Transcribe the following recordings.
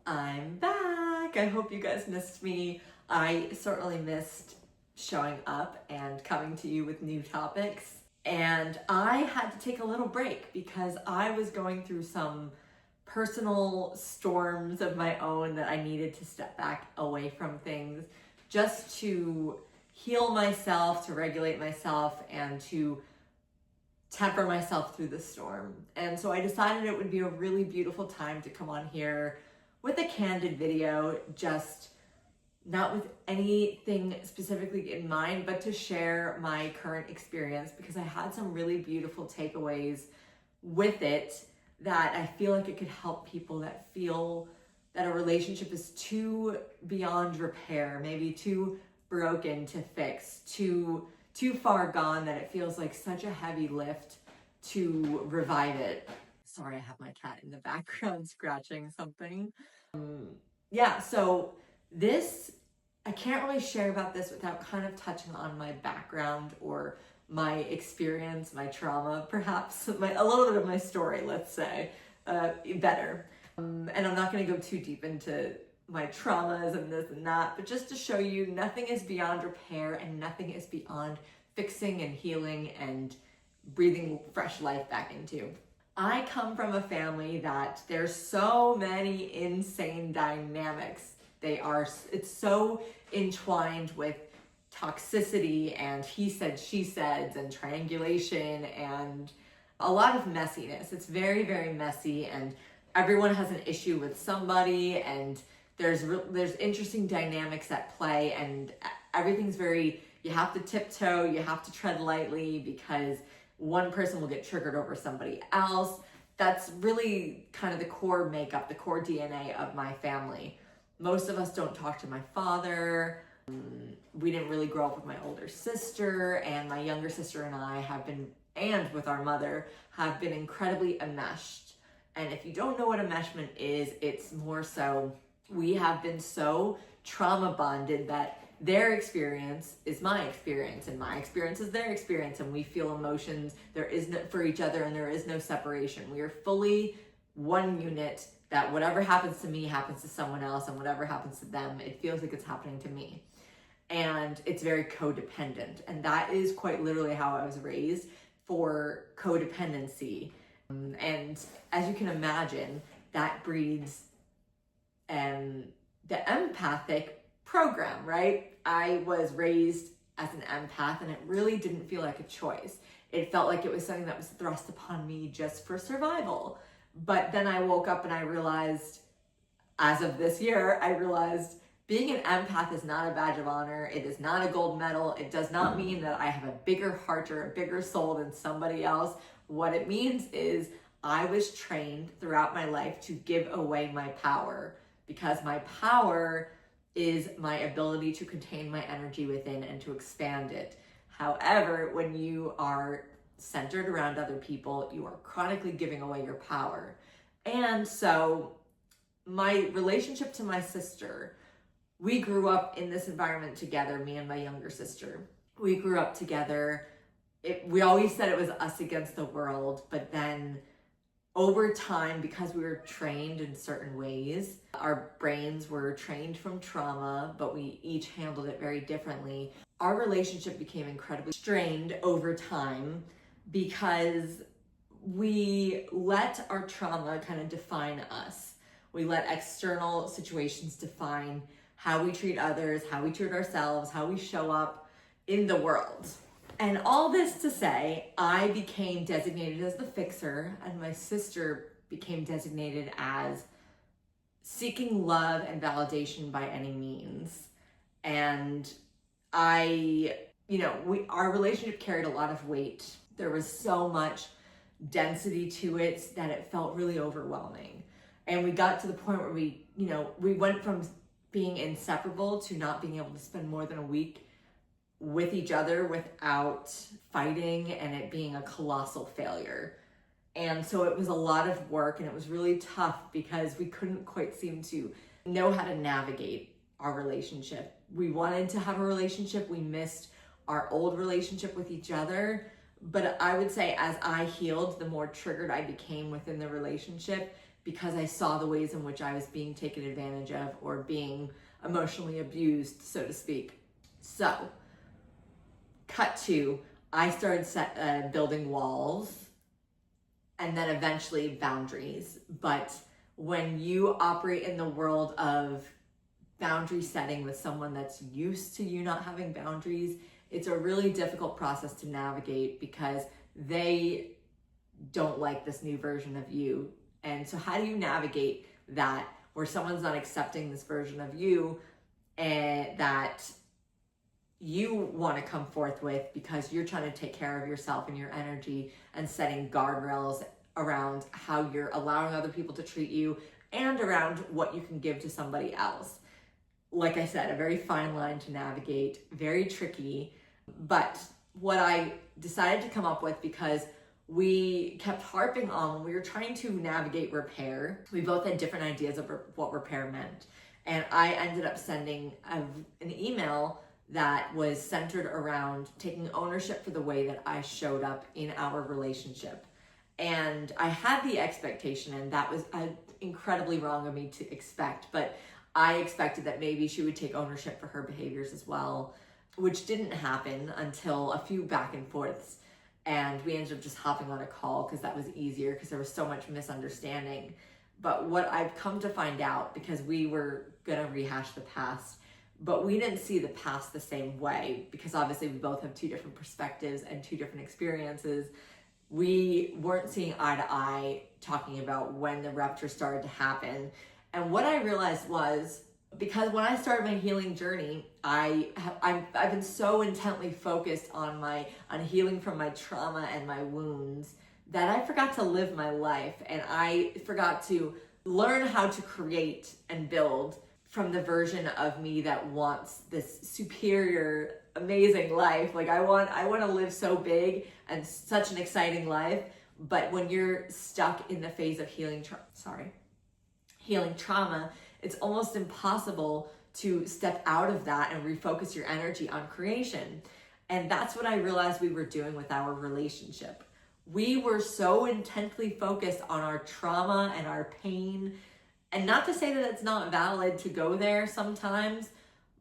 I'm back. I hope you guys missed me. I certainly missed showing up and coming to you with new topics. And I had to take a little break because I was going through some personal storms of my own that I needed to step back away from things just to heal myself, to regulate myself, and to temper myself through the storm. And so I decided it would be a really beautiful time to come on here with a candid video, just not with anything specifically in mind, but to share my current experience because I had some really beautiful takeaways with it that I feel like it could help people that feel that a relationship is too beyond repair, maybe too broken to fix, too far gone that it feels like such a heavy lift to revive it. Sorry, I have my cat in the background scratching something. So this, I can't really share about this without kind of touching on my background or my experience, my trauma, perhaps a little bit of my story, let's say, better. And I'm not going to go too deep into my traumas and this and that, but just to show you nothing is beyond repair and nothing is beyond fixing and healing and breathing fresh life back into. I come from a family that there's so many insane dynamics. It's so entwined with toxicity and he said, she said, and triangulation and a lot of messiness. It's very, very messy and everyone has an issue with somebody and there's interesting dynamics at play and everything's very, you have to tiptoe, you have to tread lightly because one person will get triggered over somebody else. That's really kind of the core makeup, the core DNA of my family. Most of us don't talk to my father. We didn't really grow up with my older sister, and my younger sister and I and with our mother, have been incredibly enmeshed. And if you don't know what enmeshment is, it's more so we have been so trauma bonded that their experience is my experience and my experience is their experience, and we feel emotions for each other and there is no separation. We are fully one unit that whatever happens to me happens to someone else, and whatever happens to them, it feels like it's happening to me. And it's very codependent. And that is quite literally how I was raised, for codependency. And as you can imagine, that breeds the empathic program, right? I was raised as an empath and it really didn't feel like a choice. It felt like it was something that was thrust upon me just for survival. But then I woke up and I realized, as of this year, I realized being an empath is not a badge of honor. It is not a gold medal. It does not mean that I have a bigger heart or a bigger soul than somebody else. What it means is I was trained throughout my life to give away my power, because my power is my ability to contain my energy within and to expand it. However, when you are centered around other people, you are chronically giving away your power. And so my relationship to my sister, we grew up in this environment together, me and my younger sister. We grew up together. We always said it was us against the world, but then over time, because we were trained in certain ways, our brains were trained from trauma, but we each handled it very differently. Our relationship became incredibly strained over time because we let our trauma kind of define us. We let external situations define how we treat others, how we treat ourselves, how we show up in the world. And all this to say, I became designated as the fixer, and my sister became designated as seeking love and validation by any means. And our relationship carried a lot of weight. There was so much density to it that it felt really overwhelming. And we got to the point where we went from being inseparable to not being able to spend more than a week with each other without fighting, and it being a colossal failure. And so it was a lot of work, and it was really tough because we couldn't quite seem to know how to navigate our relationship. We wanted to have a relationship. We missed our old relationship with each other. But I would say as I healed, the more triggered I became within the relationship, because I saw the ways in which I was being taken advantage of or being emotionally abused, so to speak. So, cut to, I started building walls and then eventually boundaries. But when you operate in the world of boundary setting with someone that's used to you not having boundaries, it's a really difficult process to navigate because they don't like this new version of you. And so how do you navigate that where someone's not accepting this version of you and that you want to come forth with because you're trying to take care of yourself and your energy and setting guardrails around how you're allowing other people to treat you and around what you can give to somebody else. Like I said, a very fine line to navigate, very tricky. But what I decided to come up with, because we kept harping on when we were trying to navigate repair, we both had different ideas of what repair meant. And I ended up sending an email that was centered around taking ownership for the way that I showed up in our relationship. And I had the expectation, and that was incredibly wrong of me to expect, but I expected that maybe she would take ownership for her behaviors as well, which didn't happen until a few back and forths. And we ended up just hopping on a call because that was easier because there was so much misunderstanding. But what I've come to find out, because we were going to rehash the past, but we didn't see the past the same way because obviously we both have two different perspectives and two different experiences. We weren't seeing eye to eye talking about when the rupture started to happen. And what I realized was, because when I started my healing journey, I've been so intently focused on healing from my trauma and my wounds that I forgot to live my life, and I forgot to learn how to create and build from the version of me that wants this superior, amazing life. Like I want to live so big and such an exciting life. But when you're stuck in the phase of healing trauma, it's almost impossible to step out of that and refocus your energy on creation. And that's what I realized we were doing with our relationship. We were so intently focused on our trauma and our pain. And not to say that it's not valid to go there sometimes,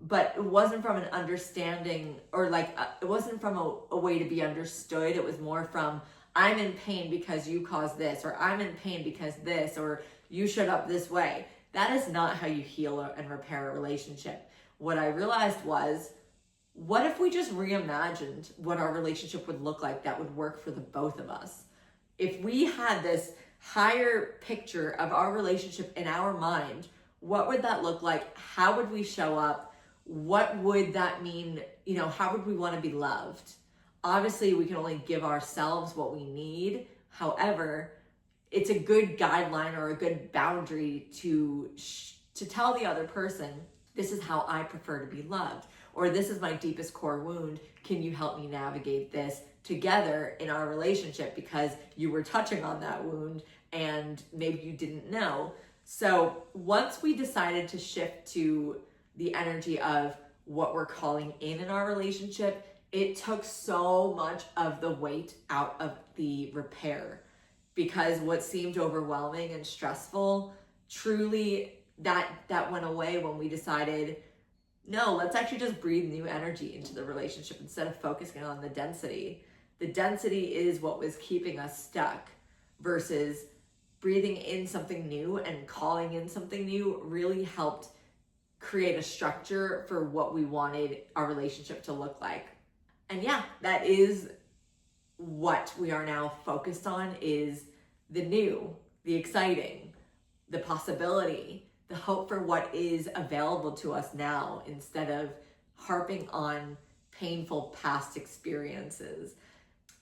but it wasn't from an understanding or it wasn't from a way to be understood. It was more from, I'm in pain because you caused this, or I'm in pain because this, or you showed up this way. That is not how you heal and repair a relationship. What I realized was, what if we just reimagined what our relationship would look like that would work for the both of us? If we had this higher picture of our relationship in our mind, what would that look like? How would we show up? What would that mean? How would we want to be loved? Obviously, we can only give ourselves what we need. However, it's a good guideline or a good boundary to tell the other person, this is how I prefer to be loved, or this is my deepest core wound. Can you help me navigate this together in our relationship, because you were touching on that wound and maybe you didn't know. So once we decided to shift to the energy of what we're calling in our relationship, it took so much of the weight out of the repair, because what seemed overwhelming and stressful, truly that went away when we decided, no, let's actually just breathe new energy into the relationship instead of focusing on the density. The density is what was keeping us stuck, versus breathing in something new and calling in something new really helped create a structure for what we wanted our relationship to look like. And yeah, that is what we are now focused on, is the new, the exciting, the possibility, the hope for what is available to us now, instead of harping on painful past experiences.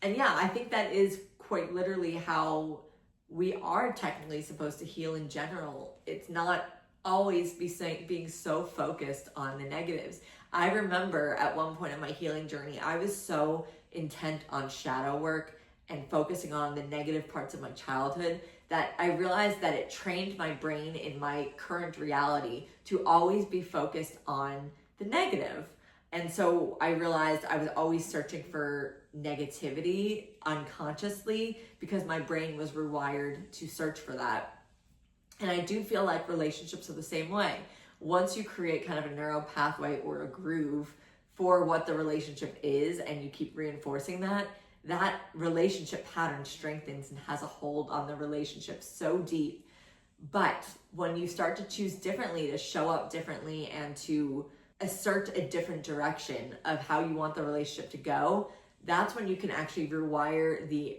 And yeah, I think that is quite literally how we are technically supposed to heal in general. It's not always being so focused on the negatives. I remember at one point in my healing journey, I was so intent on shadow work and focusing on the negative parts of my childhood that I realized that it trained my brain in my current reality to always be focused on the negative. And so I realized I was always searching for negativity unconsciously because my brain was rewired to search for that. And I do feel like relationships are the same way. Once you create kind of a narrow pathway or a groove for what the relationship is, and you keep reinforcing that, that relationship pattern strengthens and has a hold on the relationship so deep. But when you start to choose differently, to show up differently, and to assert a different direction of how you want the relationship to go, that's when you can actually rewire the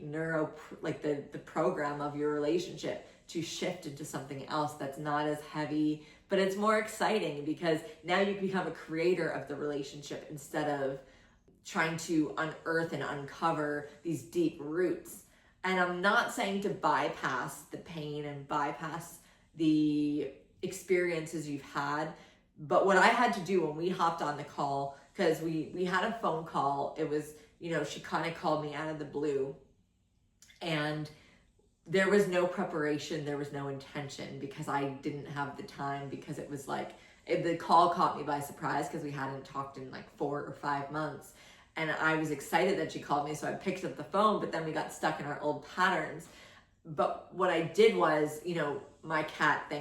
the program of your relationship to shift into something else that's not as heavy, but it's more exciting, because now you become a creator of the relationship instead of trying to unearth and uncover these deep roots. And I'm not saying to bypass the pain and bypass the experiences you've had, but what I had to do when we hopped on the call, because we had a phone call, it was, she kind of called me out of the blue, and there was no preparation, there was no intention, because I didn't have the time, because it was the call caught me by surprise, because we hadn't talked in 4 or 5 months. And I was excited that she called me, so I picked up the phone, but then we got stuck in our old patterns. But what I did was, my cat,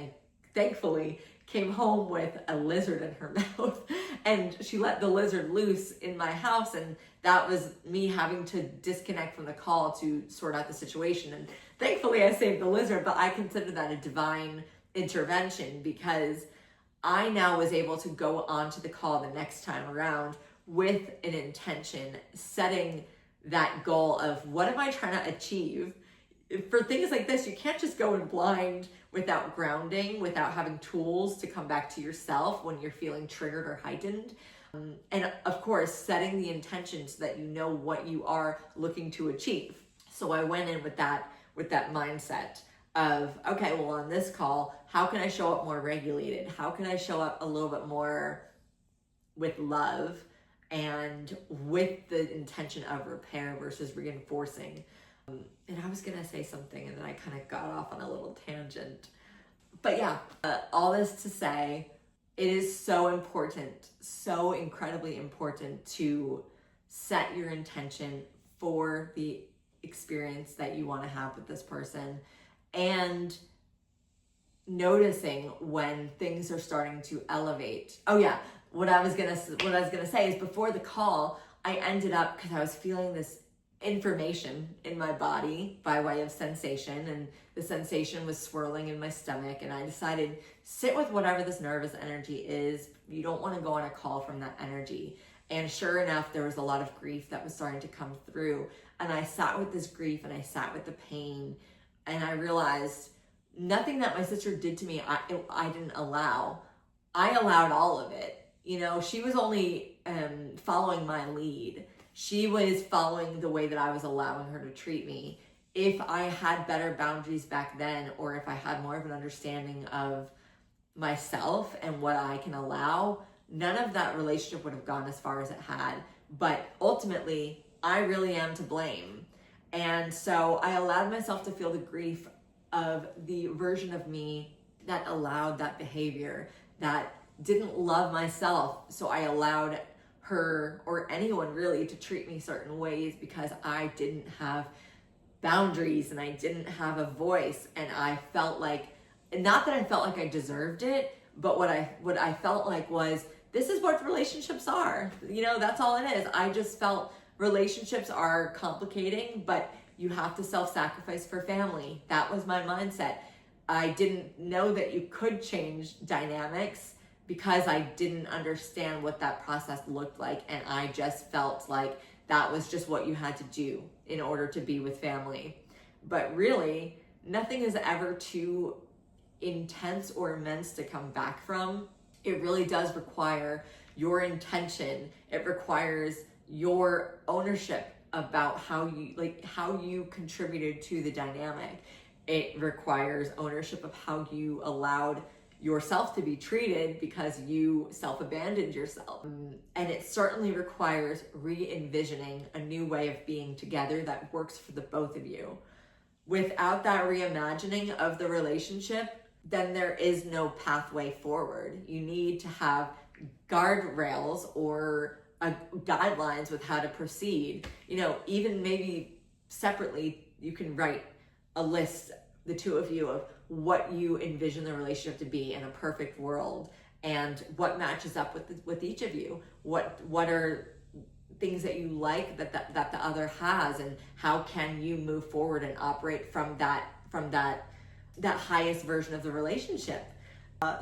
thankfully, came home with a lizard in her mouth, and she let the lizard loose in my house, and that was me having to disconnect from the call to sort out the situation. And thankfully I saved the lizard, but I consider that a divine intervention, because I now was able to go on to the call the next time around with an intention, setting that goal of what am I trying to achieve. For things like this, you can't just go in blind without grounding, without having tools to come back to yourself when you're feeling triggered or heightened. And of course, setting the intention so that you know what you are looking to achieve. So I went in with that mindset of, okay, well, on this call, how can I show up more regulated? How can I show up a little bit more with love and with the intention of repair versus reinforcing? And I was gonna say something, and then I kind of got off on a little tangent. But yeah, all this to say, it is so important, so incredibly important, to set your intention for the experience that you want to have with this person, and noticing when things are starting to elevate. Oh yeah, what I was gonna say is, before the call, I ended up, because I was feeling this information in my body by way of sensation, and the sensation was swirling in my stomach, and I decided, sit with whatever this nervous energy is. You don't want to go on a call from that energy. And sure enough, there was a lot of grief that was starting to come through, and I sat with this grief, and I sat with the pain, and I realized nothing that my sister did to me I didn't allow. I allowed all of it. She was only following my lead. She was following the way that I was allowing her to treat me. If I had better boundaries back then, or if I had more of an understanding of myself and what I can allow, none of that relationship would have gone as far as it had. But ultimately, I really am to blame. And so I allowed myself to feel the grief of the version of me that allowed that behavior, that didn't love myself. So I allowed her, or anyone really, to treat me certain ways, because I didn't have boundaries and I didn't have a voice. And I felt like, not that I felt like I deserved it, but what I felt like was, this is what relationships are. That's all it is. I just felt relationships are complicating, but you have to self-sacrifice for family. That was my mindset. I didn't know that you could change dynamics, because I didn't understand what that process looked like, and I just felt like that was just what you had to do in order to be with family. But really, nothing is ever too intense or immense to come back from. It really does require your intention. It requires your ownership about how you contributed to the dynamic. It requires ownership of how you allowed yourself to be treated, because you self-abandoned yourself. And it certainly requires re-envisioning a new way of being together that works for the both of you. Without that reimagining of the relationship, then there is no pathway forward. You need to have guardrails or guidelines with how to proceed. Even maybe separately, you can write a list, the two of you, of what you envision the relationship to be in a perfect world, and what matches up with each of you. What are things that you like that the other has, and how can you move forward and operate from that highest version of the relationship.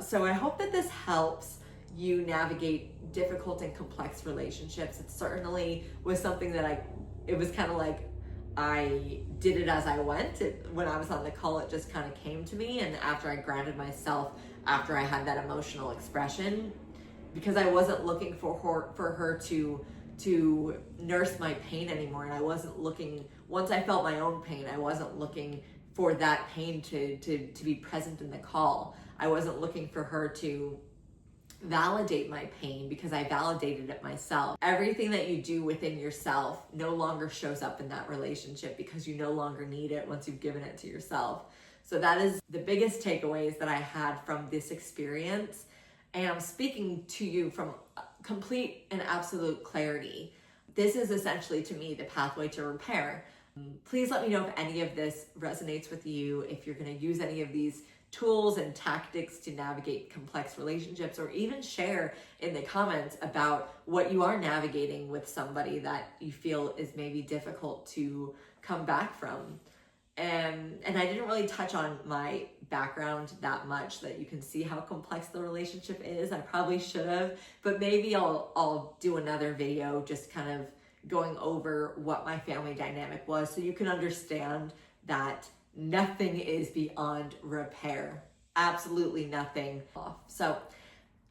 So I hope that this helps you navigate difficult and complex relationships. It certainly was something that it was kind of like I did it as I went. When I was on the call, it just kind of came to me, and after I grounded myself, after I had that emotional expression, because I wasn't looking for her to nurse my pain anymore, and I wasn't looking, once I felt my own pain, I wasn't looking for that pain to be present in the call. I wasn't looking for her to validate my pain, because I validated it myself. Everything that you do within yourself no longer shows up in that relationship, because you no longer need it once you've given it to yourself. So that is the biggest takeaways that I had from this experience. And I'm speaking to you from complete and absolute clarity. This is essentially, to me, the pathway to repair. Please let me know if any of this resonates with you, if you're going to use any of these tools and tactics to navigate complex relationships, or even share in the comments about what you are navigating with somebody that you feel is maybe difficult to come back from. And I didn't really touch on my background that much, that you can see how complex the relationship is. I probably should have, but maybe I'll do another video just kind of going over what my family dynamic was, so you can understand that nothing is beyond repair. Absolutely nothing. So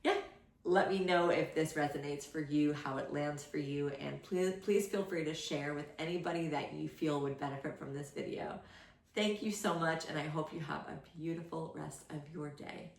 yeah, let me know if this resonates for you, how it lands for you, and please feel free to share with anybody that you feel would benefit from this video. Thank you so much, and I hope you have a beautiful rest of your day.